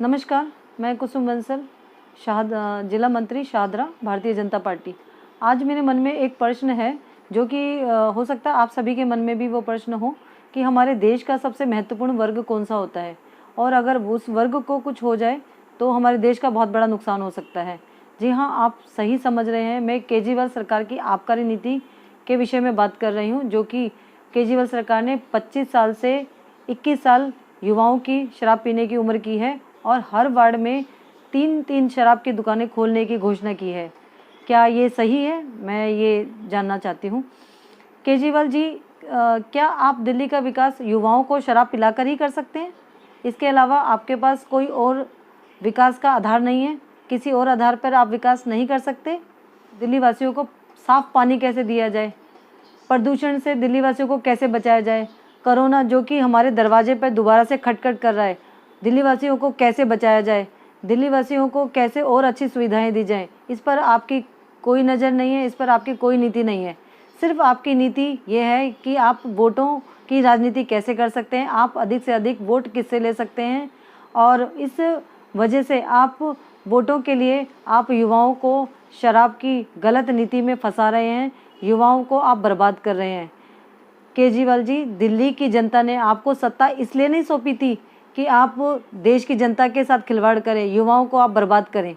नमस्कार, मैं कुसुम बंसल, जिला मंत्री शाहदरा, भारतीय जनता पार्टी। आज मेरे मन में एक प्रश्न है जो कि हो सकता है आप सभी के मन में भी वो प्रश्न हो कि हमारे देश का सबसे महत्वपूर्ण वर्ग कौन सा होता है और अगर उस वर्ग को कुछ हो जाए तो हमारे देश का बहुत बड़ा नुकसान हो सकता है। जी हाँ, आप सही समझ रहे हैं। मैं केजरीवाल सरकार की आबकारी नीति के विषय में बात कर रही हूँ, जो कि केजरीवाल सरकार ने 25 साल से 21 साल युवाओं की शराब पीने की उम्र की है और हर वार्ड में 3-3 शराब की दुकानें खोलने की घोषणा की है। क्या ये सही है? मैं ये जानना चाहती हूँ। केजरीवाल जी, क्या आप दिल्ली का विकास युवाओं को शराब पिलाकर ही कर सकते हैं? इसके अलावा आपके पास कोई और विकास का आधार नहीं है? किसी और आधार पर आप विकास नहीं कर सकते? दिल्ली वासियों को साफ पानी कैसे दिया जाए? प्रदूषण से दिल्ली वासियों को कैसे बचाया जाए? कोरोना जो कि हमारे दरवाजे पर दोबारा से खटखट कर रहा है, दिल्ली वासियों को कैसे बचाया जाए? दिल्ली वासियों को कैसे और अच्छी सुविधाएं दी जाएं? इस पर आपकी कोई नज़र नहीं है, इस पर आपकी कोई नीति नहीं है। सिर्फ आपकी नीति ये है कि आप वोटों की राजनीति कैसे कर सकते हैं, आप अधिक से अधिक वोट किससे ले सकते हैं, और इस वजह से आप वोटों के लिए आप युवाओं को शराब की गलत नीति में फंसा रहे हैं, युवाओं को आप बर्बाद कर रहे हैं। केजरीवाल जी, दिल्ली की जनता ने आपको सत्ता इसलिए नहीं सौंपी थी कि आप देश की जनता के साथ खिलवाड़ करें, युवाओं को आप बर्बाद करें,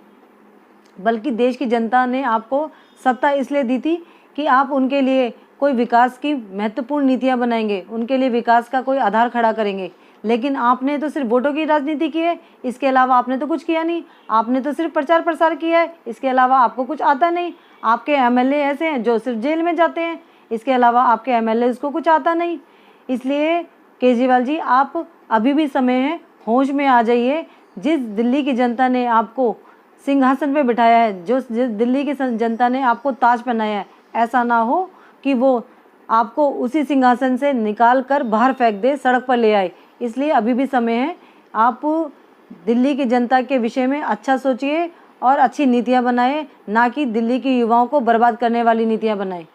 बल्कि देश की जनता ने आपको सत्ता इसलिए दी थी कि आप उनके लिए कोई विकास की महत्वपूर्ण नीतियां बनाएंगे, उनके लिए विकास का कोई आधार खड़ा करेंगे। लेकिन आपने तो सिर्फ वोटों की राजनीति की है, इसके अलावा आपने तो कुछ किया नहीं। आपने तो सिर्फ प्रचार प्रसार किया है, इसके अलावा आपको कुछ आता नहीं। आपके एमएलए ऐसे हैं जो सिर्फ जेल में जाते हैं, इसके अलावा आपके एमएलए को कुछ आता नहीं। इसलिए केजरीवाल जी, आप अभी भी समय है, होश में आ जाइए। जिस दिल्ली की जनता ने आपको सिंहासन पे बिठाया है, जिस दिल्ली की जनता ने आपको ताज पहनाया है, ऐसा ना हो कि वो आपको उसी सिंहासन से निकाल कर बाहर फेंक दे, सड़क पर ले आए। इसलिए अभी भी समय है, आप दिल्ली की जनता के विषय में अच्छा सोचिए और अच्छी नीतियां बनाएं, ना कि दिल्ली के युवाओं को बर्बाद करने वाली नीतियां बनाएं।